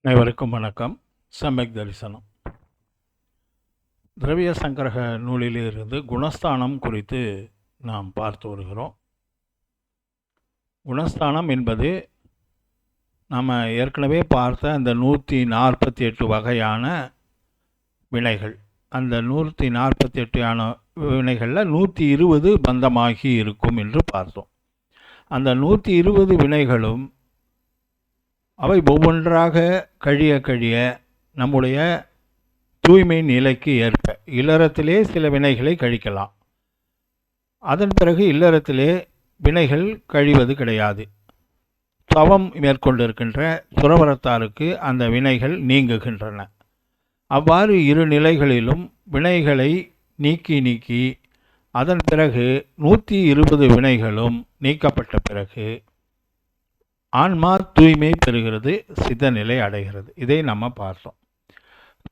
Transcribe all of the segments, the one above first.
அனைவருக்கும் வணக்கம். சமயக் தரிசனம் திரவிய சங்கரக நூலிலிருந்து குணஸ்தானம் குறித்து நாம் பார்த்து வருகிறோம். குணஸ்தானம் என்பது நாம் ஏற்கனவே பார்த்த அந்த 148 வகையான வினைகள். அந்த 148 வினைகளில் 120 பந்தமாகி இருக்கும் என்று பார்த்தோம். அந்த 120 வினைகளும் அவை ஒவ்வொன்றாக கழிய நம்முடைய தூய்மை நிலைக்கு ஏற்ப இல்லறத்திலே சில வினைகளை கழிக்கலாம். அதன் பிறகு இல்லறத்திலே வினைகள் கழிவது கிடையாது. தவம் மேற்கொண்டிருக்கின்ற துறவரத்தாருக்கு அந்த வினைகள் நீங்குகின்றன. அவ்வாறு இரு நிலைகளிலும் வினைகளை நீக்கி அதன் பிறகு 120 வினைகளும் நீக்கப்பட்ட பிறகு ஆன்மா தூய்மை பெறுகிறது, சித்தநிலை அடைகிறது. இதை நம்ம பார்த்தோம்.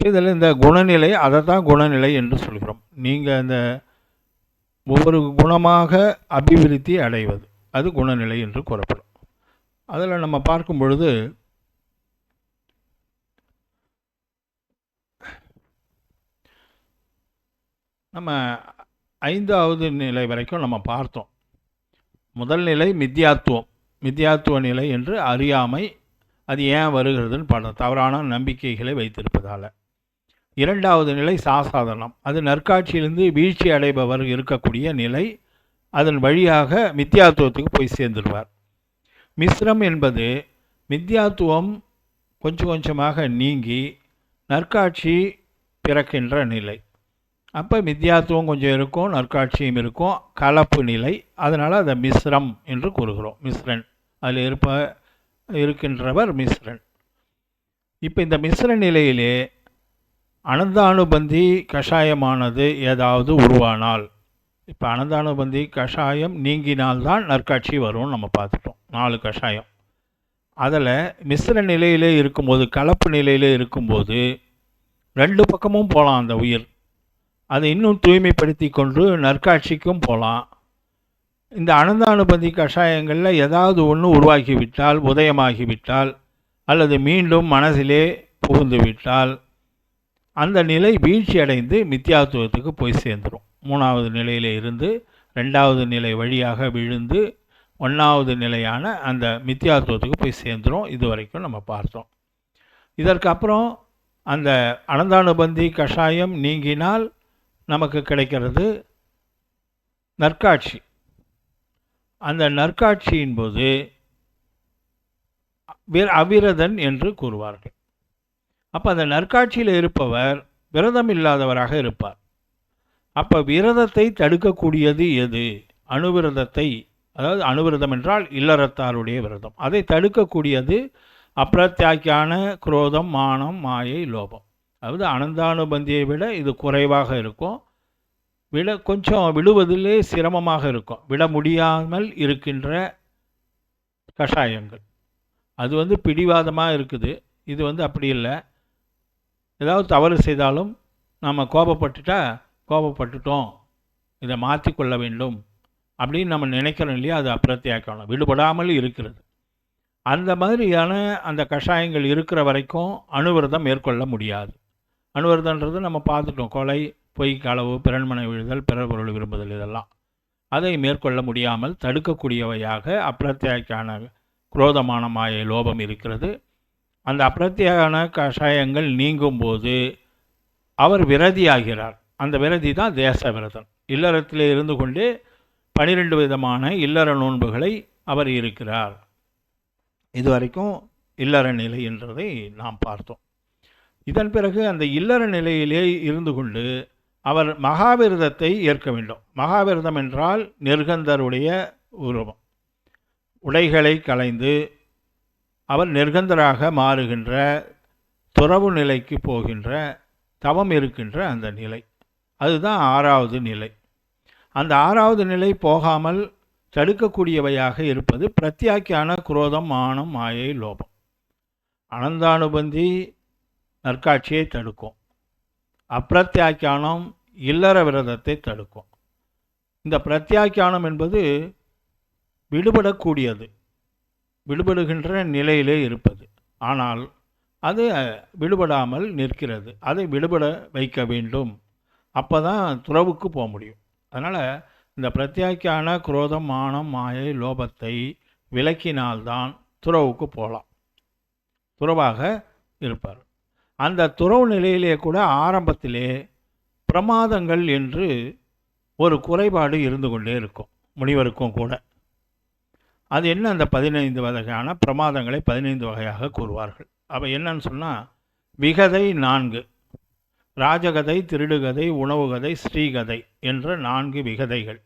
இதில் இந்த குணநிலை, அதை தான் குணநிலை என்று சொல்கிறோம். நீங்கள் இந்த ஒவ்வொரு குணமாக அபிவிருத்தி அடைவது, அது குணநிலை என்று கூறப்படும். அதில் நம்ம பார்க்கும் பொழுது நம்ம 5வது நிலை வரைக்கும் நம்ம பார்த்தோம். முதல் நிலை மித்யாத்துவ நிலை என்று அறியாமை. அது ஏன் வருகிறதுன்னு பார்த்தோம். தவறான நம்பிக்கைகளை வைத்திருப்பதால். 2வது நிலை சாசாதனம். அது நற்காட்சியிலிருந்து வீழ்ச்சி அடைபவர் இருக்கக்கூடிய நிலை. அதன் வழியாக மித்யாத்துவத்துக்கு போய் சேர்ந்துடுவார். மிஸ்ரம் என்பது மித்யாத்துவம் கொஞ்சம் கொஞ்சமாக நீங்கி நற்காட்சி பிறக்கின்ற நிலை. அப்போ மித்யாத்துவம் கொஞ்சம் இருக்கும், நற்காட்சியும் இருக்கும், கலப்பு நிலை. அதனால் அதை மிஸ்ரம் என்று கூறுகிறோம். மிஸ்ரன், அதில் இருக்கின்றவர் மிஸ்ரன். இப்போ இந்த மிஸ்ர நிலையிலே அனந்தானுபந்தி கஷாயமானது ஏதாவது உருவானால், இப்போ அனந்தானுபந்தி கஷாயம் நீங்கினால்தான் நற்காட்சி வரும்னு நம்ம பார்த்துட்டோம். 4 கஷாயம். அதில் மிஸ்ர நிலையிலே இருக்கும்போது, கலப்பு நிலையிலே இருக்கும்போது 2 பக்கமும் போகலாம். அந்த உயிர் அதை இன்னும் தூய்மைப்படுத்தி கொண்டு நற்காட்சிக்கும் போகலாம். இந்த அனந்தானுபந்தி கஷாயங்களில் ஏதாவது ஒன்று உருவாகிவிட்டால், உதயமாகிவிட்டால், அல்லது மீண்டும் மனசிலே புகுந்துவிட்டால் அந்த நிலை வீழ்ச்சி அடைந்து மித்யாத்துவத்துக்கு போய் சேர்ந்துடும். 3வது நிலையில் இருந்து 2வது நிலை வழியாக விழுந்து 1வது நிலையான அந்த மித்யாத்துவத்துக்கு போய் சேர்ந்துடும். இது வரைக்கும் நம்ம பார்த்தோம். இதற்கப்புறம் அந்த அனந்தானுபந்தி கஷாயம் நீங்கினால் நமக்கு கிடைக்கிறது நற்காட்சி. அந்த நற்காட்சியின் போது அவிரதன் என்று கூறுவார்கள். அப்போ அந்த நற்காட்சியில் இருப்பவர் விரதம் இல்லாதவராக இருப்பார். அப்போ விரதத்தை தடுக்கக்கூடியது எது? அணுவிரதத்தை, அதாவது அணுவிரதம் என்றால் இல்லறத்தாருடைய விரதம். அதை தடுக்கக்கூடியது அப்பிரத்யாக்கியான குரோதம், மானம், மாயை, லோபம். அதாவது அனந்தானுபந்தியை விட இது குறைவாக இருக்கும். கொஞ்சம் விடுவதிலே சிரமமாக இருக்கும். விட முடியாமல் இருக்கின்ற கஷாயங்கள். அது பிடிவாதமாக இருக்குது. இது அப்படி இல்லை. ஏதாவது தவறு செய்தாலும் நம்ம கோபப்பட்டுட்டோம், இதை மாற்றிக்கொள்ள வேண்டும் அப்படின்னு நம்ம நினைக்கிறோம் இல்லையா? அது அப்பிரத்யாக்கியம், விடுபடாமல் இருக்கிறது. அந்த மாதிரியான அந்த கஷாயங்கள் இருக்கிற வரைக்கும் அணுவிரதம் மேற்கொள்ள முடியாது. அணுவிரதன்றது நம்ம பார்த்துட்டோம். கொலை, பொய், களவு, பிறன்மனை விழுதல், பிறர் பொருள் விரும்புதல், இதெல்லாம் அதை மேற்கொள்ள முடியாமல் தடுக்கக்கூடியவையாக அப்பிரத்யாக்கியான குரோதமான மாயை, லோபம் இருக்கிறது. அந்த அப்பிரத்யான கஷாயங்கள் நீங்கும்போது அவர் விரதியாகிறார். அந்த விரதி தான் தேச விரதம். இல்லறத்திலே இருந்து கொண்டே 12 விதமான இல்லற நோன்புகளை அவர் இருக்கிறார். இதுவரைக்கும் இல்லற நிலை என்றதை நாம் பார்த்தோம். இதன் பிறகு அந்த இல்லற நிலையிலே இருந்து கொண்டு அவர் மகாவிரதத்தை ஏற்க வேண்டும். மகாவிரதம் என்றால் நிர்கந்தருடைய உருவம். உடைகளை களைந்து அவர் நிர்கந்தராக மாறுகின்ற, துறவு நிலைக்கு போகின்ற, தவம் இருக்கின்ற அந்த நிலை. அதுதான் 6வது நிலை. அந்த 6வது நிலை போகாமல் தடுக்கக்கூடியவையாக இருப்பது பிரத்யாக்கியான குரோதம், மானம், மாயை, லோபம். அனந்தானுபந்தி நற்காட்சியை தடுக்கும். அப்பிரத்யாக்கியானம் இல்லற விரதத்தை தடுக்கும். இந்த பிரத்யாக்கியானம் என்பது விடுபடக்கூடியது, விடுபடுகின்ற நிலையிலே இருப்பது. ஆனால் அது விடுபடாமல் நிற்கிறது. அதை விடுபட வைக்க வேண்டும். அப்போ தான் துறவுக்கு போக முடியும். அதனால் இந்த பிரத்யாக்கியான குரோதம், மானம், மாயை, லோபத்தை விலக்கினால்தான் துறவுக்கு போகலாம், துறவாக இருப்பார். அந்த துறவு நிலையிலே கூட ஆரம்பத்திலே பிரமாதங்கள் என்று ஒரு குறைபாடு இருந்து கொண்டே இருக்கும் முனிவருக்கும் கூட. அது என்ன? அந்த 15 வகையான பிரமாதங்களை 15 வகையாக கூறுவார்கள். அப்போ என்னன்னு சொன்னால், விகதை 4, ராஜகதை, திருடுகதை, உணவுகதை, ஸ்ரீகதை என்ற 4 விகதைகள்.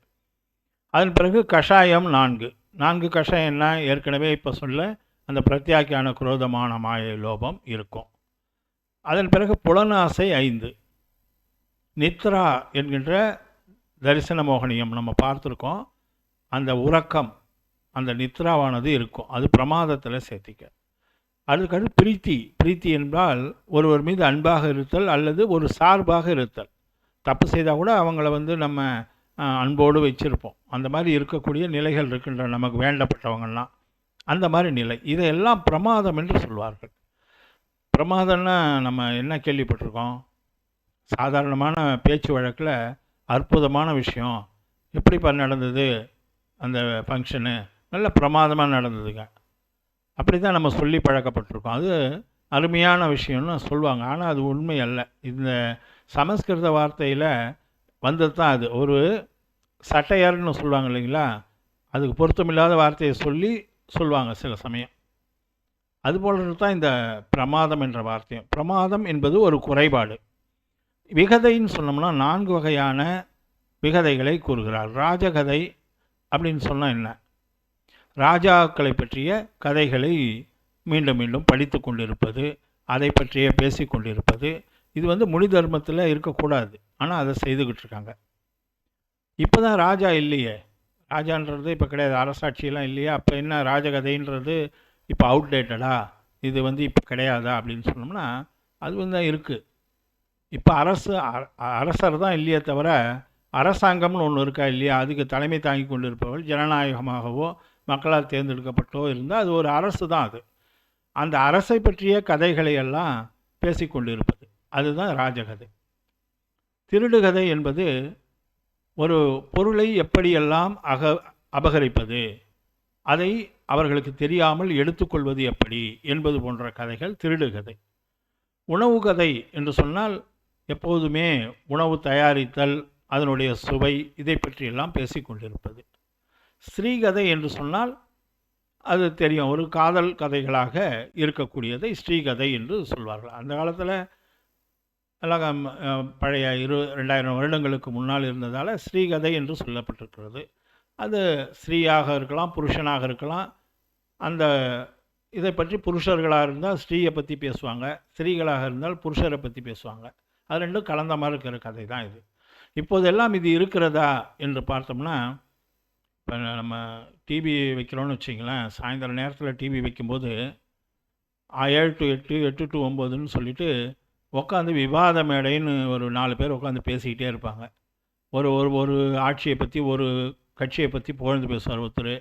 அதன் பிறகு கஷாயம் 4 கஷாயம் என்ன? ஏற்கனவே இப்போ சொல்ல அந்த பிரத்யாக்கியான குரோதமான மாயை லோபம் இருக்கும். அதன் பிறகு புலனாசை 5, நித்ரா என்கின்ற தரிசன மோகனியம் நம்ம பார்த்துருக்கோம். அந்த உறக்கம், அந்த நித்ராவானது இருக்கும், அது பிரமாதத்தில் சேர்த்திக்க. அதுக்கடுத்து பிரீத்தி என்றால் ஒருவர் மீது அன்பாக இருத்தல் அல்லது ஒரு சார்பாக இருத்தல். தப்பு செய்தால் கூட அவங்கள நம்ம அன்போடு வச்சுருப்போம். அந்த மாதிரி இருக்கக்கூடிய நிலைகள் இருக்கின்ற நமக்கு வேண்டப்பட்டவங்கள்லாம், அந்த மாதிரி நிலை. இதையெல்லாம் பிரமாதம் என்று சொல்வார்கள். பிரமாதம்னா நம்ம என்ன கேள்விப்பட்டிருக்கோம்? சாதாரணமான பேச்சு வழக்கில் அற்புதமான விஷயம், எப்படிப்பா நடந்தது அந்த ஃபங்க்ஷனு, நல்ல பிரமாதமாக நடந்ததுங்க, அப்படி தான் நம்ம சொல்லி பழக்கப்பட்டிருக்கோம். அது அருமையான விஷயம்னு சொல்லுவாங்க. ஆனால் அது உண்மை அல்ல. இந்த சமஸ்கிருத வார்த்தையில் வந்தது தான் அது. ஒரு சட்டையர்னு சொல்லுவாங்க இல்லைங்களா, அதுக்கு பொருத்தமில்லாத வார்த்தையை சொல்லுவாங்க சில சமயம். அதுபோல தான் இந்த பிரமாதம் என்ற வார்த்தையும். பிரமாதம் என்பது ஒரு குறைபாடு. விகதைன்னு சொன்னோம்னா 4 வகையான விகதைகளை கூறுகிறார். ராஜகதை அப்படின்னு சொன்னால் என்ன? ராஜாக்களை பற்றிய கதைகளை மீண்டும் மீண்டும் படித்து கொண்டிருப்பது, அதை பற்றிய பேசி கொண்டிருப்பது. இது முனி தர்மத்தில் இருக்கக்கூடாது, ஆனால் அதை செய்துக்கிட்டு இருக்காங்க. இப்போ தான் ராஜா இல்லையே, ராஜான்றது இப்போ கிடையாது, அரசாட்சியெல்லாம் இல்லையா, அப்போ என்ன ராஜகதைன்றது இப்போ அவுட்டேட்டடா, இது இப்போ கிடையாதா அப்படின்னு சொன்னோம்னா அது தான் இருக்குது. இப்போ அரசர் தான் இல்லையே தவிர அரசாங்கம்னு ஒன்று இருக்கா இல்லையா, அதுக்கு தலைமை தாங்கி கொண்டு இருப்பவர்கள் ஜனநாயகமாகவோ மக்களால் தேர்ந்தெடுக்கப்பட்டோ இருந்தால் அது ஒரு அரசு தான். அது அந்த அரசை பற்றிய கதைகளை எல்லாம் பேசிக்கொண்டு இருப்பது, அதுதான் ராஜகதை. திருடுகதை என்பது ஒரு பொருளை எப்படியெல்லாம் அபகரிப்பது, அதை அவர்களுக்கு தெரியாமல் எடுத்துக்கொள்வது எப்படி என்பது போன்ற கதைகள் திருடுகதை. உணவு கதை என்று சொன்னால் எப்போதுமே உணவு தயாரித்தல், அதனுடைய சுவை, இதை பற்றியெல்லாம் பேசிக்கொண்டிருப்பது. ஸ்ரீகதை என்று சொன்னால் அது தெரியும், ஒரு காதல் கதைகளாக இருக்கக்கூடியதை ஸ்ரீகதை என்று சொல்வார்கள். அந்த காலத்தில் எல்லாம் பழைய 2000 வருடங்களுக்கு முன்னால் இருந்ததால் ஸ்ரீகதை என்று சொல்லப்பட்டிருக்கிறது. அது ஸ்ரீயாக இருக்கலாம், புருஷனாக இருக்கலாம். அந்த இதை பற்றி புருஷர்களாக இருந்தால் ஸ்ரீயை பற்றி பேசுவாங்க, ஸ்திரீகளாக இருந்தால் புருஷரை பற்றி பேசுவாங்க. அது ரெண்டும் கலந்த மாதிரி இருக்கிற கதை தான் இது. இப்போதெல்லாம் இது இருக்கிறதா என்று பார்த்தோம்னா, இப்போ நம்ம டிவி வைக்கிறோன்னு வச்சிங்களேன், சாயந்தரம் நேரத்தில் டிவி வைக்கும்போது 7 to 8, 8 to 9ன்னு சொல்லிட்டு உட்காந்து விவாத மேடைன்னு ஒரு 4 பேர் உட்காந்து பேசிக்கிட்டே இருப்பாங்க. ஒரு ஒரு ஒரு ஆட்சியை பற்றி, ஒரு கட்சியை பற்றி புகழ்ந்து பேசுவார் ஒருத்தர்,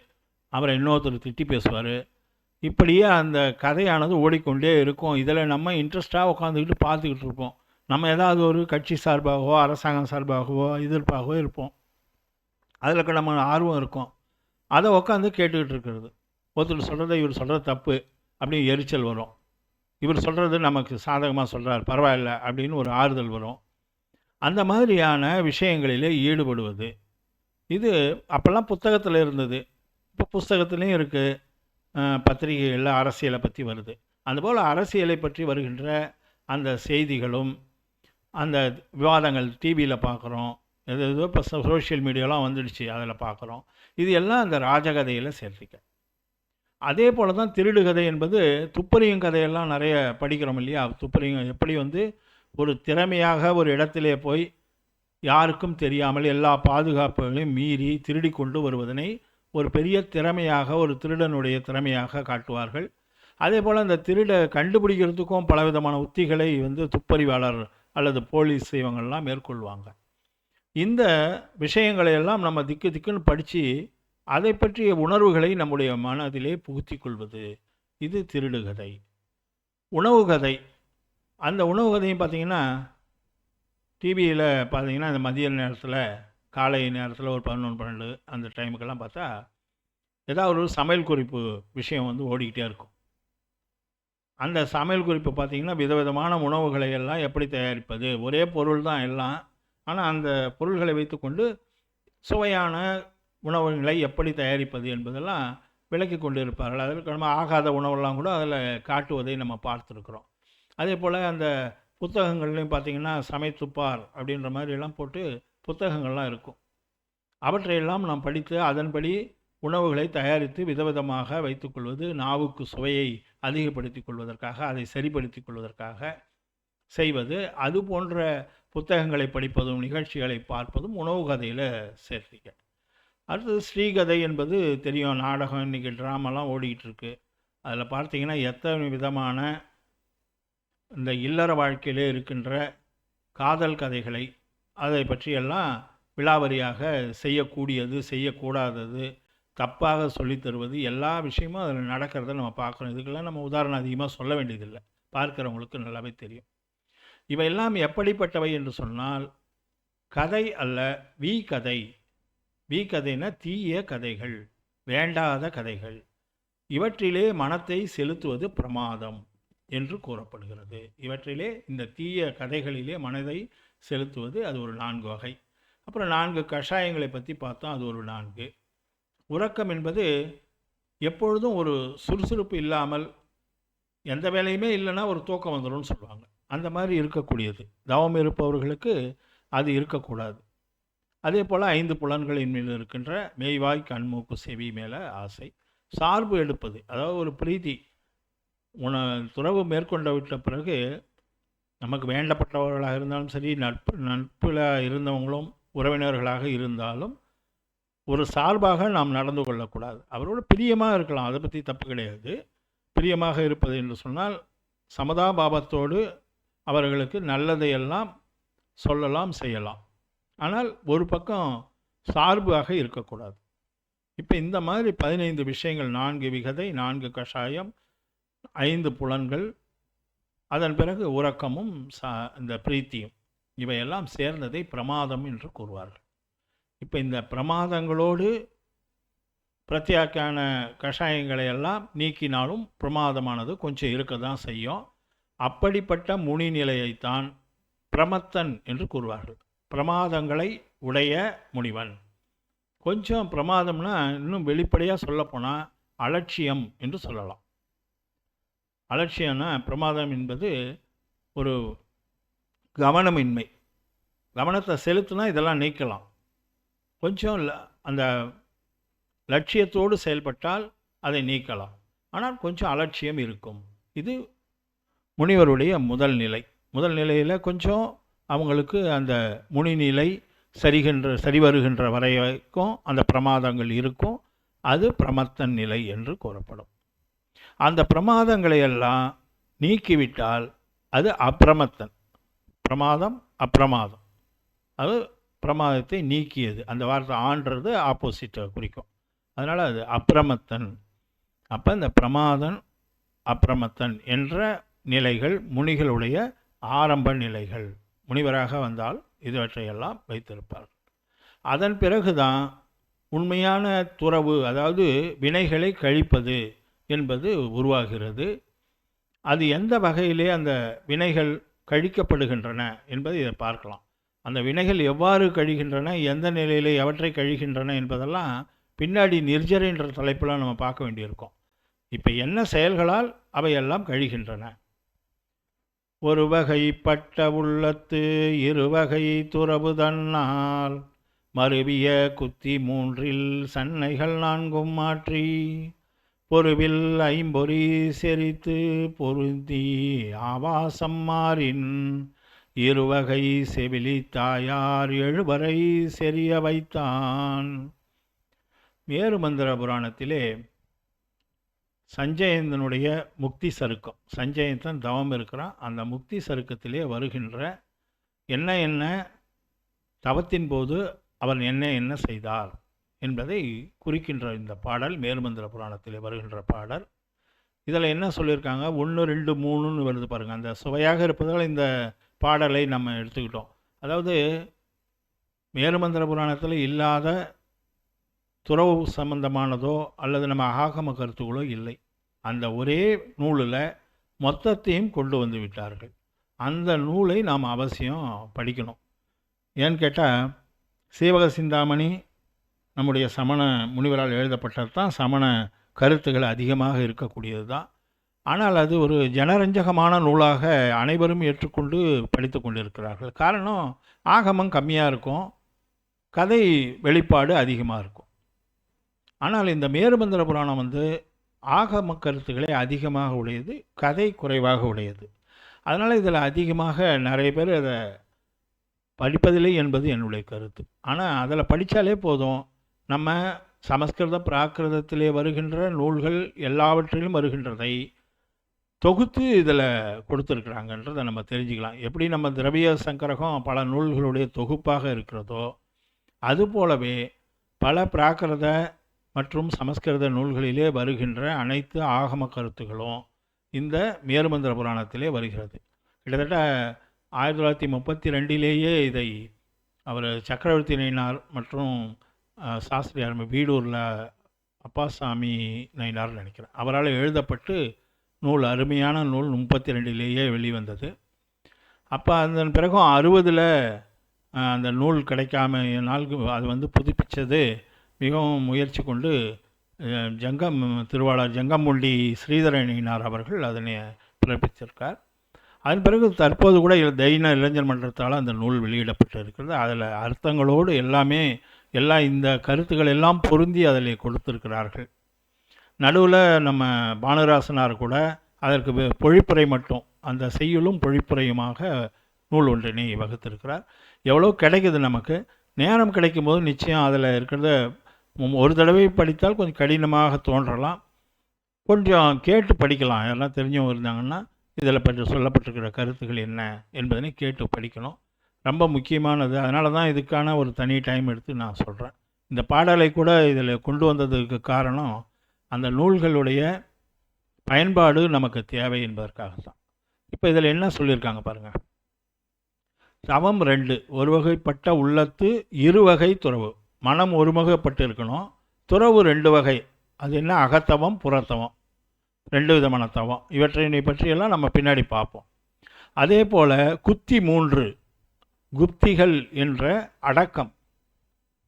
அவரை இன்னொருத்தர் திட்டி பேசுவார். இப்படியே அந்த கதையானது ஓடிக்கொண்டே இருக்கும். இதில் நம்ம இன்ட்ரெஸ்டாக உட்காந்துக்கிட்டு பார்த்துக்கிட்டு இருப்போம். நம்ம ஏதாவது ஒரு கட்சி சார்பாகவோ அரசாங்கம் சார்பாகவோ எதிர்ப்பாகவோ இருப்போம், அதில் நம்ம ஆர்வம் இருக்கும். அதை உட்காந்து கேட்டுக்கிட்டு இருக்கிறது. ஒருத்தர் சொல்கிறத இவர் சொல்கிறது தப்பு அப்படின்னு எரிச்சல் வரும், இவர் சொல்கிறது நமக்கு சாதகமாக சொல்கிறார் பரவாயில்ல அப்படின்னு ஒரு ஆறுதல் வரும். அந்த மாதிரியான விஷயங்களிலே ஈடுபடுவது, இது அப்போல்லாம் புத்தகத்தில் இருந்தது, இப்போ புஸ்தகத்துலேயும் இருக்குது, பத்திரிகைகளில் அரசியலை பற்றி வருது. அதுபோல் அரசியலை பற்றி வருகின்ற அந்த செய்திகளும் அந்த விவாதங்கள் டிவியில் பார்க்குறோம், எதோ இப்போ சோஷியல் மீடியாலாம் வந்துடுச்சு, அதில் பார்க்குறோம். இது எல்லாம் அந்த ராஜகதையில் சேர்த்திக்க. அதே போல் தான் திருடுகதை என்பது, துப்பறியும் கதையெல்லாம் நிறைய படிக்கிறோம் இல்லையா. துப்பறியும் எப்படி ஒரு திறமையாக ஒரு இடத்திலே போய் யாருக்கும் தெரியாமல் எல்லா பாதுகாப்புகளையும் மீறி திருடி கொண்டு வருவதனை ஒரு பெரிய திறமையாக, ஒரு திருடனுடைய திறமையாக காட்டுவார்கள். அதே போல் அந்த திருடை கண்டுபிடிக்கிறதுக்கும் பலவிதமான உத்திகளை துப்பறிவாளர் அல்லது போலீஸ் இவங்கள்லாம் மேற்கொள்வாங்க. இந்த விஷயங்களை எல்லாம் நம்ம திக்கு திக்குன்னு படித்து அதை பற்றிய உணர்வுகளை நம்முடைய மனதிலே புகுத்தி கொள்வது, இது திருடுகதை. உணவு கதை. அந்த உணவு கதையும் பார்த்தீங்கன்னா, டிவியில் பார்த்தீங்கன்னா, இந்த மதிய நேரத்தில், காலை நேரத்தில் ஒரு 11, 12 அந்த டைமுக்கெல்லாம் பார்த்தா, ஏதாவது ஒரு சமையல் குறிப்பு விஷயம் வந்து ஓடிக்கிட்டே இருக்கும். அந்த சமையல் குறிப்பு பார்த்தீங்கன்னா, விதவிதமான உணவுகளை எல்லாம் எப்படி தயாரிப்பது? ஒரே பொருள் தான் எல்லாம். ஆனால் அந்த பொருள்களை வைத்துக்கொண்டு சுவையான உணவுகளை எப்படி தயாரிப்பது என்பதெல்லாம் விளக்கி கொண்டு இருப்பார்கள். அதற்கு நம்ம ஆகாத உணவெல்லாம் கூட அதில் காட்டுவதை நம்ம பார்த்துருக்குறோம். அதே போல் அந்த புத்தகங்கள்லையும் பார்த்திங்கன்னா, சமைத்துப்பார் அப்படின்ற மாதிரிலாம் போட்டு புத்தகங்கள்லாம் இருக்கும். அவற்றையெல்லாம் நாம் படித்து அதன்படி உணவுகளை தயாரித்து விதவிதமாக வைத்துக்கொள்வது நாவுக்கு சுவையை அதிகப்படுத்தி கொள்வதற்காக, அதை சரிப்படுத்தி கொள்வதற்காக செய்வது. அது போன்ற புத்தகங்களை படிப்பதும் நிகழ்ச்சிகளை பார்ப்பதும் உணவு கதையில் சேர்த்திக்க. அடுத்தது ஸ்ரீகதை என்பது தெரியும். நாடகம், இன்றைக்கி ட்ராமாலாம் ஓடிக்கிட்டு இருக்கு. அதில் பார்த்தீங்கன்னா எத்தனை விதமான இந்த இல்லற வாழ்க்கையிலே இருக்கின்ற காதல் கதைகளை அதை பற்றியெல்லாம் விலாவரியாக செய்யக்கூடியது, செய்யக்கூடாதது, தப்பாக சொல்லித் தருவது, எல்லா விஷயமும் அதில் நடக்கிறத நம்ம பார்க்குறோம். இதுக்கெல்லாம் நம்ம உதாரணம் அதிகமாக சொல்ல வேண்டியதில்லை, பார்க்குறவங்களுக்கு நல்லாவே தெரியும். இவையெல்லாம் எப்படிப்பட்டவை என்று சொன்னால், கதை அல்ல, கதை. கதைனா தீய கதைகள், வேண்டாத கதைகள். இவற்றிலே மனத்தை செலுத்துவது பிரமாதம் என்று கூறப்படுகிறது. இவற்றிலே, இந்த தீய கதைகளிலே மனதை செலுத்துவது அது ஒரு 4 வகை. அப்புறம் 4 கஷாயங்களை பற்றி பார்த்தோம், அது ஒரு 4. உறக்கம் என்பது எப்பொழுதும் ஒரு சுறுசுறுப்பு இல்லாமல், எந்த வேலையுமே இல்லைன்னா ஒரு தூக்கம் வந்துடும்னு சொல்லுவாங்க. அந்த மாதிரி இருக்கக்கூடியது. தவம் இருப்பவர்களுக்கு அது இருக்கக்கூடாது. அதே போல் 5 புலன்களின் மேல் இருக்கின்ற மெய்வாய், கண், மூக்கு, செவி மேலே ஆசை. சார்பு எடுப்பது, அதாவது ஒரு பிரீதி. துறவு மேற்கொண்டு விட்ட பிறகு நமக்கு வேண்டப்பட்டவர்களாக இருந்தாலும் சரி, நட்பில் இருந்தவங்களும் உறவினர்களாக இருந்தாலும் ஒரு சார்பாக நாம் நடந்து கொள்ளக்கூடாது. அவரோட பிரியமாக இருக்கலாம், அதை பற்றி தப்பு கிடையாது. பிரியமாக இருப்பது என்று சொன்னால் சமதாபாவத்தோடு அவர்களுக்கு நல்லதையெல்லாம் சொல்லலாம், செய்யலாம். ஆனால் ஒரு பக்கம் சார்பாக இருக்கக்கூடாது. இப்போ இந்த மாதிரி 15 விஷயங்கள், 4 விகதை, 4 கஷாயம், 5 புலன்கள், அதன் பிறகு உறக்கமும் இந்த பிரீத்தியும், இவையெல்லாம் சேர்ந்ததை பிரமாதம் என்று கூறுவார்கள். இப்போ இந்த பிரமாதங்களோடு பிரத்யாக்கான கஷாயங்களை எல்லாம் நீக்கினாலும் பிரமாதமானது கொஞ்சம் இருக்க தான் செய்யும். அப்படிப்பட்ட முனி நிலையைத்தான் பிரமத்தன் என்று கூறுவார்கள். பிரமாதங்களை உடைய முனிவன். கொஞ்சம் பிரமாதம்னா இன்னும் வெளிப்படையாக சொல்லப்போனால் அலட்சியம் என்று சொல்லலாம். அலட்சியம்னா, பிரமாதம் என்பது ஒரு கவனமின்மை. கவனத்தை செலுத்தினா இதெல்லாம் நீக்கலாம். கொஞ்சம் அந்த லட்சியத்தோடு செயல்பட்டால் அதை நீக்கலாம். ஆனால் கொஞ்சம் அலட்சியம் இருக்கும். இது முனிவருடைய முதல் நிலை. முதல் நிலையில் கொஞ்சம் அவங்களுக்கு அந்த முனிநிலை சரி வருகின்ற வரைக்கும் அந்த பிரமாதங்கள் இருக்கும். அது பிரமத்தன் நிலை என்று கூறப்படும். அந்த பிரமாதங்களை எல்லாம் நீக்கிவிட்டால் அது அப்பிரமத்தன். பிரமாதம் அப்பிரமாதம், அது பிரமாதத்தை நீக்கியது. அந்த வார்த்தை ஆன்றது ஆப்போசிட்டை குறிக்கும். அதனால் அது அப்பிரமத்தன். அப்போ இந்த பிரமாதன் அப்பிரமத்தன் என்ற நிலைகள் முனிகளுடைய ஆரம்ப நிலைகள். முனிவராக வந்தால் இதுவற்றையெல்லாம் வைத்திருப்பார்கள். அதன் பிறகுதான் உண்மையான துறவு, அதாவது வினைகளை கழிப்பது என்பது உருவாகிறது. அது எந்த வகையிலே அந்த வினைகள் கழிக்கப்படுகின்றன என்பதை இதை பார்க்கலாம். அந்த வினைகள் எவ்வாறு கழிகின்றன, எந்த நிலையில் எவற்றை கழிகின்றன என்பதெல்லாம் பின்னாடி நிர்ஜரைன்ற தலைப்பில் நம்ம பார்க்க வேண்டியிருக்கோம். இப்போ என்ன செயல்களால் அவையெல்லாம் கழிகின்றன? ஒரு வகைப்பட்ட உள்ளத்து இருவகை துறவு தன்னால் மருவிய குத்தி 3 சன்னைகள் 4 மாற்றி பொருவில் 5 செறித்து பொருந்தி ஆவாசம் மாறின் இருவகை செவிலி தாயார் 7 செறிய வைத்தான். மேருமந்திர புராணத்திலே சஞ்சயந்தனுடைய முக்தி சருக்கம், சஞ்சயந்தன் தவம் இருக்கிறான், அந்த முக்தி சருக்கத்திலே வருகின்ற என்ன தவத்தின் போது அவன் என்ன செய்தார் என்பதை குறிக்கின்ற இந்த பாடல் மேருமந்திர புராணத்திலே வருகின்ற பாடல். இதில் என்ன சொல்லியிருக்காங்க, 1, 2, 3ன்னு வருது பாருங்கள். அந்த சுவையாக இருப்பதால் இந்த பாடலை நம்ம எடுத்துக்கிட்டோம். அதாவது மேருமந்திர புராணத்தில் இல்லாத துறவு சம்பந்தமானதோ அல்லது நம்ம ஆகம கருத்துகளோ இல்லை. அந்த ஒரே நூலில் மொத்தத்தையும் கொண்டு வந்து விட்டார்கள். அந்த நூலை நாம் அவசியம் படிக்கணும். ஏன்னு கேட்டால், சீவக சிந்தாமணி நம்முடைய சமண முனிவரால் எழுதப்பட்டது தான். சமண கருத்துக்கள் அதிகமாக இருக்கக்கூடியது தான். ஆனால் அது ஒரு ஜனரஞ்சகமான நூலாக அனைவரும் ஏற்றுக்கொண்டு படித்து கொண்டிருக்கிறார்கள். காரணம், ஆகமம் கம்மியாக இருக்கும், கதை வெளிப்பாடு அதிகமாக இருக்கும். ஆனால் இந்த மேருமந்திர புராணம் ஆகம கருத்துக்களை அதிகமாக உடையது, கதை குறைவாக உடையது. அதனால் இதில் அதிகமாக நிறைய பேர் அதை படிப்பதில்லை என்பது என்னுடைய கருத்து. ஆனால் அதில் படித்தாலே போதும், நம்ம சமஸ்கிருத பிராகிருதத்திலே வருகின்ற நூல்கள் எல்லாவற்றிலும் வருகின்றதை தொகுத்து இதில் கொடுத்துருக்குறாங்கன்றதை நம்ம தெரிஞ்சுக்கலாம். எப்படி நம்ம திரவிய சங்கரகம் பல நூல்களுடைய தொகுப்பாக இருக்கிறதோ, அதுபோலவே பல பிராகிருத மற்றும் சமஸ்கிருத நூல்களிலே வருகின்ற அனைத்து ஆகம கருத்துகளும் இந்த மேருமந்திர புராணத்திலே வருகிறது. கிட்டத்தட்ட 1932 இதை அவர் சக்கரவர்த்தி நயினார் மற்றும் சாஸ்திரியார் வீடூரில் அப்பாசாமி நயினார்னு நினைக்கிறேன், அவரால் எழுதப்பட்டு நூல், அருமையான நூல் 32 வெளிவந்தது. அப்போ அதன் பிறகும் 60 அந்த நூல் கிடைக்காம நாளுக்கு அது புதுப்பித்தது மிகவும் முயற்சி கொண்டு திருவாளர் ஜங்கம்பூண்டி ஸ்ரீதரணினார் அவர்கள் அதனை பிறப்பித்திருக்கார். அதன் பிறகு தற்போது கூட தைன இளைஞர் மன்றத்தால் அந்த நூல் வெளியிடப்பட்டு இருக்கிறது. அதில் அர்த்தங்களோடு எல்லாம் இந்த கருத்துக்கள் எல்லாம் பொருந்தி அதில் கொடுத்திருக்கிறார்கள். நடுவில் நம்ம பானுராசனார் கூட அதற்கு பொழிப்புரை மட்டும், அந்த செய்யுளும் பொழிப்புரையுமாக நூல் ஒன்றினை வகுத்திருக்கிறார். எவ்வளோ கிடைக்குது நமக்கு. நேரம் கிடைக்கும்போது நிச்சயம் அதில் இருக்கிறத ஒரு தடவை படித்தால் கொஞ்சம் கடினமாக தோன்றலாம், கொஞ்சம் கேட்டு படிக்கலாம். யாரெல்லாம் தெரிஞ்சவங்க இருந்தாங்கன்னா இதில் பற்றி சொல்லப்பட்டிருக்கிற கருத்துக்கள் என்ன என்பதனை கேட்டு படிக்கணும், ரொம்ப முக்கியமானது. அதனால தான் இதுக்கான ஒரு தனி டைம் எடுத்து நான் சொல்கிறேன். இந்த பாடலை கூட இதில் கொண்டு வந்ததுக்கு காரணம், அந்த நூல்களுடைய பயன்பாடு நமக்கு தேவை என்பதற்காகத்தான். இப்போ இதில் என்ன சொல்லியிருக்காங்க பாருங்கள். தவம் 2, ஒரு வகைப்பட்ட உள்ளத்து இருவகை துறவு. மனம் ஒருமுகப்பட்டு இருக்கணும். துறவு 2 வகை. அது என்ன? அகத்தவம், புறத்தவம், 2 விதமான தவம். இவற்றை பற்றியெல்லாம் நம்ம பின்னாடி பார்ப்போம். அதே போல் குத்தி 3, குப்திகள் என்ற அடக்கம்.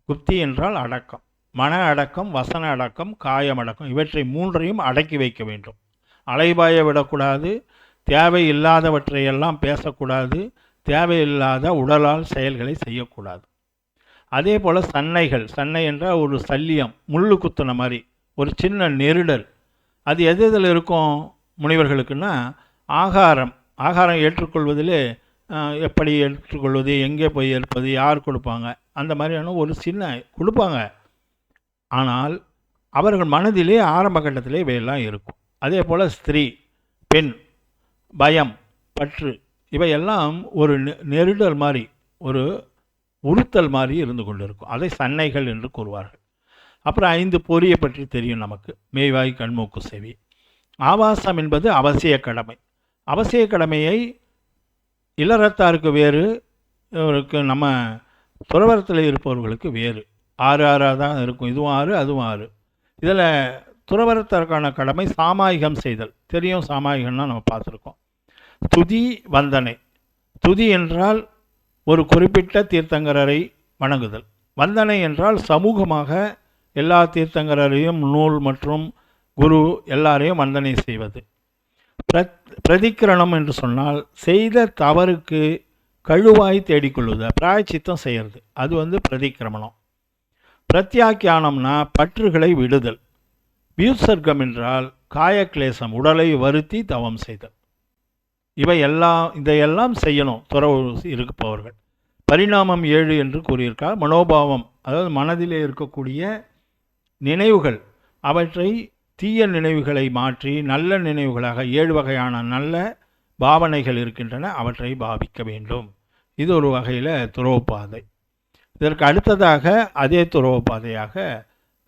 குப்தி என்றால் அடக்கம், மன அடக்கம், வசன அடக்கம், காயம் அடக்கம். இவற்றை 3ஐயும் அடக்கி வைக்க வேண்டும். அலைபாய விடக்கூடாது, தேவையில்லாதவற்றையெல்லாம் பேசக்கூடாது, தேவையில்லாத உடலால் செயல்களை செய்யக்கூடாது. அதே போல் சன்னைகள், சன்னை என்றால் ஒரு சல்லியம், முள்ளு குத்துன மாதிரி ஒரு சின்ன நெருடல். அது எதில் இருக்கும் முனிவர்களுக்குன்னா, ஆகாரம் ஏற்றுக்கொள்வதிலே எப்படி ஏற்றுக்கொள்வது, எங்கே போய் ஏற்பது, யார் கொடுப்பாங்க, அந்த மாதிரியான ஒரு சின்ன கொடுப்பாங்க. ஆனால் அவர்கள் மனதிலே ஆரம்ப கட்டத்திலே இவையெல்லாம் இருக்கும். அதே போல் ஸ்திரீ, பெண், பயம், பற்று, இவையெல்லாம் ஒரு நெருடல் மாதிரி, ஒரு உறுத்தல் மாதிரி இருந்து கொண்டு இருக்கும். அதை சன்னைகள் என்று கூறுவார்கள். அப்புறம் 5 பொறியை பற்றி தெரியும் நமக்கு, மேய்வாய், கண்மூக்கு, செவி. ஆபாசம் என்பது அவசிய கடமை. அவசிய கடமையை இல்லறத்தாருக்கு வேறு, நம்ம துறவரத்தில் இருப்பவர்களுக்கு வேறு. 6 தான் இருக்கும். இதுவும் 6, அதுவும் 6. இதில் துறவரத்திற்கான கடமை சாமாயிகம் செய்தல் தெரியும். சாமாயிகம்னா நம்ம பார்த்துருக்கோம். துதி, வந்தனை. துதி என்றால் ஒரு குறிப்பிட்ட தீர்த்தங்கரரை வணங்குதல். வந்தனை என்றால் சமூகமாக எல்லா தீர்த்தங்கரையும், நூல் மற்றும் குரு எல்லாரையும் வந்தனை செய்வது. பிரதிக்கிரணம் என்று சொன்னால் செய்த தவறுக்கு கழுவாய் தேடிக்கொள்வது, பிராயச்சித்தம் செய்கிறது. அது பிரதிக்கிரமணம். பிரத்யாக்கியானம்னா பற்றுகளை விடுதல். வியுத்சர்க்கம் என்றால் காயக்லேசம், உடலை வருத்தி தவம் செய்தல். இதையெல்லாம் செய்யணும் துறவு இருப்பவர்கள். பரிணாமம் 7 என்று கூறியிருக்கார். மனோபாவம், அதாவது மனதிலே இருக்கக்கூடிய நினைவுகள், அவற்றை தீய நினைவுகளை மாற்றி நல்ல நினைவுகளாக 7 வகையான நல்ல பாவனைகள் இருக்கின்றன, அவற்றை பாவிக்க வேண்டும். இது ஒரு வகையில் துறவு பாதை. இதற்கு அடுத்ததாக அதே துறவு பாதையாக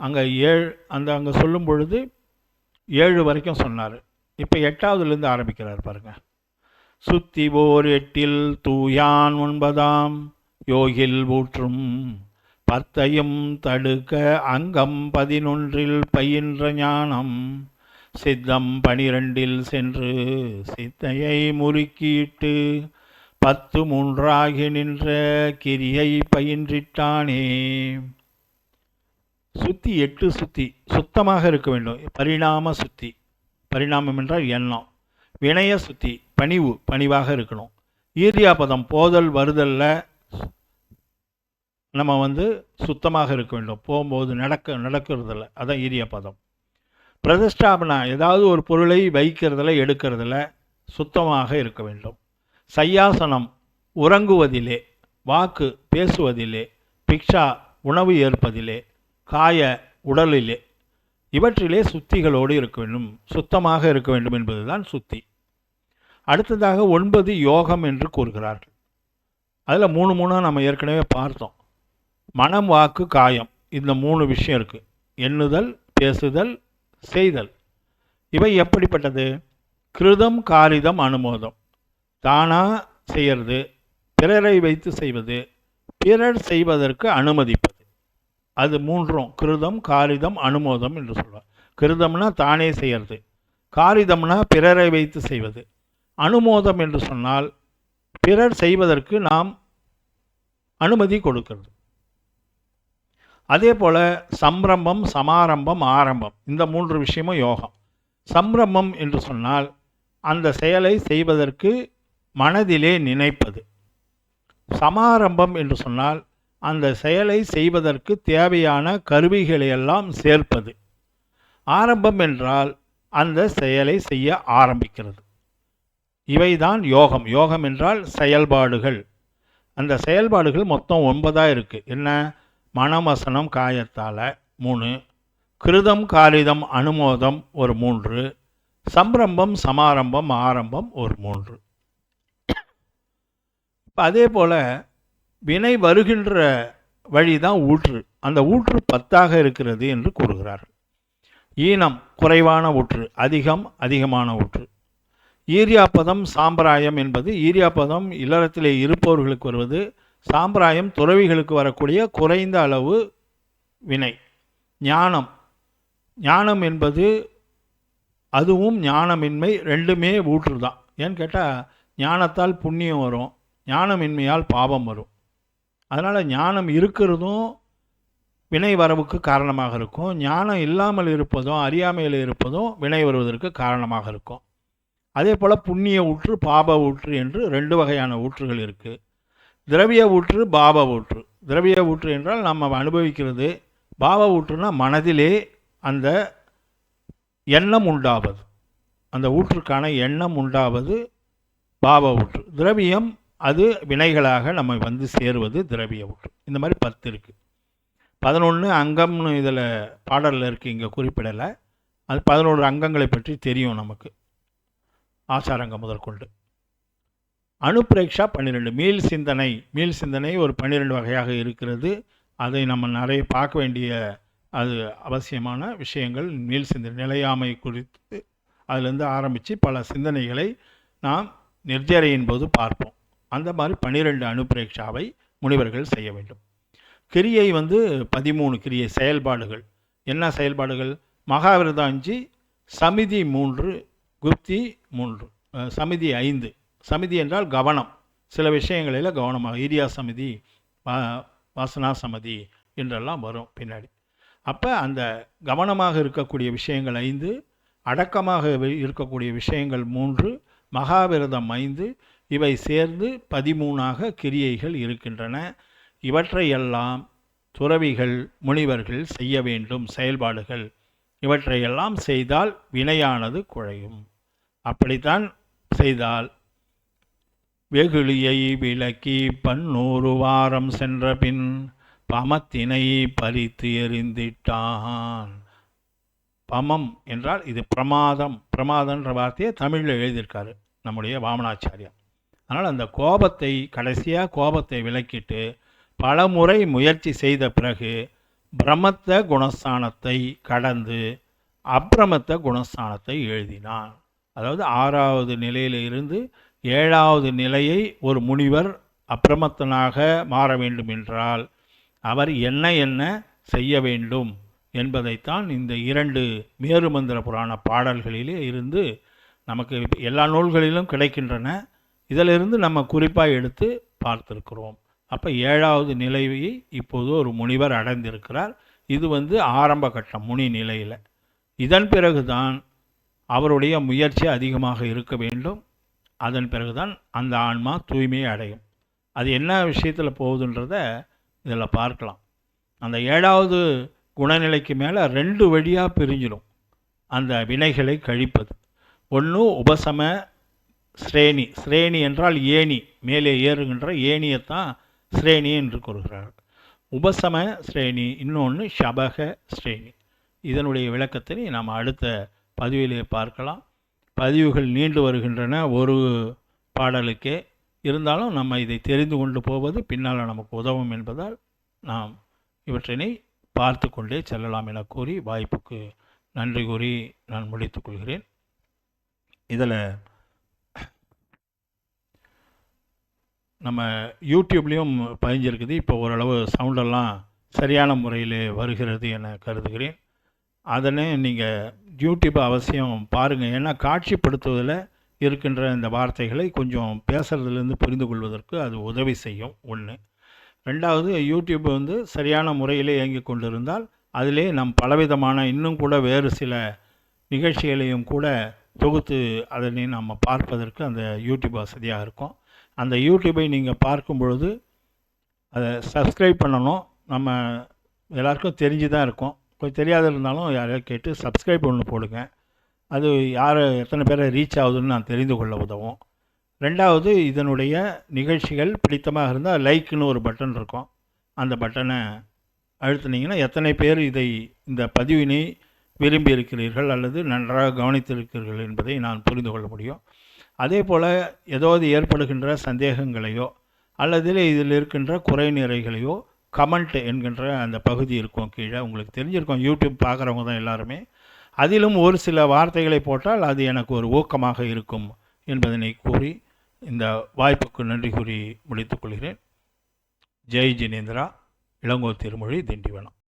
அங்கே சொல்லும் பொழுது 7 வரைக்கும் சொன்னார். இப்போ 8வதுலேருந்து ஆரம்பிக்கிறார் பாருங்க. சுத்தி ஓர் 8இல் தூயான் 9ஆம் யோகில் ஊற்றும் 10ஐயும் தடுக்க அங்கம் 11இல் பயின்ற ஞானம் சித்தம் 12இல் சென்று சித்தையை முறுக்கிட்டு 10 3ஆகி நின்ற கிரியை பயின்றிட்டானே. சுத்தி 8 சுத்தி சுத்தமாக இருக்க வேண்டும். பரிணாம சுத்தி, பரிணாமம் என்றால் எண்ணம். வினய சுத்தி பணிவாக இருக்கணும். ஈரியாபதம் போதல் வருதலில் நம்ம சுத்தமாக இருக்க வேண்டும். போகும்போது நடக்கிறதில்ல, அதான் ஈரியாபதம். பிரதிஷ்டாபனா ஏதாவது ஒரு பொருளை வைக்கிறதுல எடுக்கிறதுல சுத்தமாக இருக்க வேண்டும். சையாசனம் உறங்குவதிலே, வாக்கு பேசுவதிலே, பிக்ஷா உணவு ஏற்பதிலே, காய உடலிலே, இவற்றிலே சுத்திகளோடு இருக்க வேண்டும், சுத்தமாக இருக்க வேண்டும் என்பதுதான் சுத்தி. அடுத்ததாக 9 யோகம் என்று கூறுகிறார்கள். அதில் 3 நம்ம ஏற்கனவே பார்த்தோம். மனம் வாக்கு காயம், இந்த 3 விஷயம் இருக்குது. எண்ணுதல், பேசுதல், செய்தல். இவை எப்படிப்பட்டது? கிருதம் காரிதம் அனுமோதம். தானாக செய்கிறது, பிறரை வைத்து செய்வது, பிறர் செய்வதற்கு அனுமதிப்பது. அது 3 கிருதம் காரிதம் அனுமோதம் என்று சொல்வார். கிருதம்னா தானே செய்கிறது, காரிதம்னா பிறரை வைத்து செய்வது, அனுமோதம் என்று சொன்னால் பிறர் செய்வதற்கு நாம் அனுமதி கொடுக்கிறது. அதே போல் சம்பிரம்பம் சமாரம்பம் ஆரம்பம், இந்த 3 விஷயமும் யோகம். சம்பிரம்பம் என்று சொன்னால் அந்த செயலை செய்வதற்கு மனதிலே நினைப்பது. சமாரம்பம் என்று சொன்னால் அந்த செயலை செய்வதற்கு தேவையான கருவிகளை எல்லாம் சேர்ப்பது. ஆரம்பம் என்றால் அந்த செயலை செய்ய ஆரம்பிக்கிறது. இவைதான் யோகம். யோகம் என்றால் செயல்பாடுகள். அந்த செயல்பாடுகள் மொத்தம் 9 இருக்குது. என்ன? மனவசனம் காயத்தால் 3, கிருதம் காரிதம் அனுமோதம் ஒரு 3, சம்பிரம்பம் சமாரம்பம் ஆரம்பம் ஒரு 3. அதே போல் வினை வருகின்ற வழிதான் ஊற்று. அந்த ஊற்று 10ஆக இருக்கிறது என்று கூறுகிறார்கள். ஈனம் குறைவான ஊற்று, அதிகமான ஊற்று. ஈரியாப்பதம் சாம்பிராயம் என்பது, ஈரியாப்பதம் இல்லறத்திலே இருப்பவர்களுக்கு வருவது, சாம்பிராயம் துறவிகளுக்கு வரக்கூடிய குறைந்த அளவு வினை. ஞானம் என்பது அதுவும் ஞானமின்மை, ரெண்டுமே ஊற்று தான். ஏன்னு கேட்டால் ஞானத்தால் புண்ணியம் வரும், ஞானமின்மையால் பாவம் வரும். அதனால் ஞானம் இருக்கிறதும் வினை வரவுக்கு காரணமாக இருக்கும், ஞானம் இல்லாமல் இருப்பதும் அறியாமையில் இருப்பதும் வினை வருவதற்கு காரணமாக இருக்கும். அதே போல் புண்ணிய ஊற்று பாப ஊற்று என்று 2 வகையான ஊற்றுகள் இருக்குது. திரவிய ஊற்று பாப ஊற்று. திரவிய ஊற்று என்றால் நம்ம அனுபவிக்கிறது, பாவ ஊற்றுனா மனதிலே அந்த எண்ணம் உண்டாவது, அந்த ஊற்றுக்கான எண்ணம் உண்டாவது பாவ ஊற்று. திரவியம் அது வினைகளாக நம்ம சேருவது திரவிய ஊற்று. இந்த மாதிரி 10 இருக்குது. 11 அங்கம்னு இதில் பாடலில் இருக்குது, இங்கே குறிப்பிடலை. அது 11 அங்கங்களை பற்றி தெரியும் நமக்கு, ஆசாரங்கம் முதற்கொண்டு. அனுப்பிரேக்ஷா 12. மீள் சிந்தனை ஒரு 12 வகையாக இருக்கிறது. அதை நம்ம நிறைய பார்க்க வேண்டிய அது அவசியமான விஷயங்கள். மீள் சிந்தனை நிலையாமை குறித்து அதிலிருந்து ஆரம்பித்து பல சிந்தனைகளை நாம் நிர்ஜரையின் போது பார்ப்போம். அந்த மாதிரி 12 அனுப்பிரேக்ஷாவை முனிவர்கள் செய்ய வேண்டும். கிரியை 13 கிரியை செயல்பாடுகள். என்ன செயல்பாடுகள்? மகாவிரதம் 5, சமிதி 3, குப்தி 3, சமிதி 5. சமிதி என்றால் கவனம், சில விஷயங்களில் கவனமாக. ஈரியா சமிதி, வாசனா சமிதி என்றெல்லாம் வரும் பின்னாடி. அப்போ அந்த கவனமாக இருக்கக்கூடிய விஷயங்கள் 5, அடக்கமாக இருக்கக்கூடிய விஷயங்கள் 3, மகாவிரதம் 5, இவை சேர்ந்து 13ஆக கிரியைகள் இருக்கின்றன. இவற்றையெல்லாம் துறவிகள் முனிவர்கள் செய்ய வேண்டும் செயல்பாடுகள். இவற்றையெல்லாம் செய்தால் வினையானது குறையும். அப்படித்தான் செய்தால் வெகுளியை விலக்கி 11 வாரம் சென்ற பின் பமத்தினை பறித்து எறிந்திட்டான். பமம் என்றால் இது பிரமாதம். பிரமாதன்ற வார்த்தையை தமிழில் எழுதியிருக்காரு நம்முடைய வாமனாச்சாரியா. அதனால் அந்த கோபத்தை, கடைசியாக கோபத்தை விலக்கிட்டு பல முறை முயற்சி செய்த பிறகு பிரமத்த குணஸ்தானத்தை கடந்து அப்பிரமத்த குணஸ்தானத்தை எழுதினான். அதாவது 6வது நிலையில் இருந்து 7வது நிலையை ஒரு முனிவர் அப்பிரமத்தனாக மாற வேண்டும் என்றால் அவர் என்ன என்ன செய்ய வேண்டும் என்பதைத்தான் இந்த 2 மேருமந்திர புராண பாடல்களிலே இருந்து நமக்கு எல்லா நூல்களிலும் கிடைக்கின்றன. இதிலிருந்து நம்ம குறிப்பாக எடுத்து பார்த்திருக்கிறோம். அப்போ 7வது நிலையை இப்போது ஒரு முனிவர் அடைந்திருக்கிறார். இது ஆரம்ப கட்டம் முனி நிலையில். இதன் பிறகுதான் அவருடைய முயற்சி அதிகமாக இருக்க வேண்டும். அதன் பிறகுதான் அந்த ஆன்மா தூய்மையை அடையும். அது என்ன விஷயத்தில் போகுதுன்றத இதில் பார்க்கலாம். அந்த 7வது குணநிலைக்கு மேலே 2 வழியாக பிரிஞ்சிடும் அந்த வினைகளை கழிப்பது. ஒன்று உபசம ஸ்ரேணி. ஸ்ரேணி என்றால் ஏணி, மேலே ஏறுகின்ற ஏணியைத்தான் ஸ்ரேணி என்று கூறுகிறார்கள். உபசம ஸ்ரேணி. இன்னொன்று ஷபக ஸ்ரேணி. இதனுடைய விளக்கத்தை நாம் அடுத்த பதிவிலே பார்க்கலாம். பதிவுகள் நீண்டு வருகின்றன ஒரு பாடலுக்கே. இருந்தாலும் நம்ம இதை தெரிந்து கொண்டு போவது பின்னால் நமக்கு உதவும் என்பதால் நாம் இவற்றினை பார்த்து கொண்டே செல்லலாம் என கூறி வாய்ப்புக்கு நன்றி கூறி நான் முடித்துக்கொள்கிறேன். இதில் நம்ம யூடியூப்லேயும் பதிஞ்சிருக்குது. இப்போ ஓரளவு சவுண்டெல்லாம் சரியான முறையில் வருகிறது என கருதுகிறேன். அதனை நீங்கள் யூடியூப்பை அவசியம் பாருங்கள். ஏன்னா காட்சிப்படுத்துவதில் இருக்கின்ற இந்த வார்த்தைகளை கொஞ்சம் பேசுகிறதுலேருந்து புரிந்து கொள்வதற்கு அது உதவி செய்யும். ஒன்று. ரெண்டாவது, யூடியூப் சரியான முறையில் இயங்கி கொண்டிருந்தால் அதிலே நம் பலவிதமான இன்னும் கூட வேறு சில நிகழ்ச்சிகளையும் கூட தொகுத்து அதனை நம்ம பார்ப்பதற்கு அந்த யூடியூப் வசதியாக இருக்கும். அந்த யூடியூப்பை நீங்கள் பார்க்கும் பொழுது அதை சப்ஸ்கிரைப் பண்ணணும். நம்ம எல்லாருக்கும் தெரிஞ்சு தான் இருக்கும். கொஞ்சம் தெரியாத இருந்தாலும் யாரையாவது கேட்டு சப்ஸ்கிரைப் ஒன்று போடுங்க. அது எத்தனை பேரை ரீச் ஆகுதுன்னு நான் தெரிந்து கொள்ள உதவும். ரெண்டாவது, இதனுடைய நிகழ்ச்சிகள் பிடித்தமாக இருந்தால் லைக்குன்னு ஒரு பட்டன் இருக்கும். அந்த பட்டனை அழுத்தினீங்கன்னா எத்தனை பேர் இந்த பதிவினை விரும்பி இருக்கிறீர்கள் அல்லது நன்றாக கவனித்திருக்கிறீர்கள் என்பதை நான் புரிந்து கொள்ள முடியும். அதே போல் ஏதாவது ஏற்படுகின்ற சந்தேகங்களையோ அல்லது இதில் இருக்கின்ற குறை நிறைகளையோ கமெண்ட் என்கின்ற அந்த பகுதி இருக்கும் கீழே. உங்களுக்கு தெரிஞ்சிருக்கும், யூடியூப் பார்க்குறவங்க தான் எல்லாருமே. அதிலும் ஒரு சில வார்த்தைகளை போட்டால் அது எனக்கு ஒரு ஊக்கமாக இருக்கும் என்பதனை கூறி இந்த வாய்ப்புக்கு நன்றி கூறி முடித்துக்கொள்கிறேன். ஜெய் ஜினேந்திரா. இளங்கோ திருமொழி, திண்டிவனம்.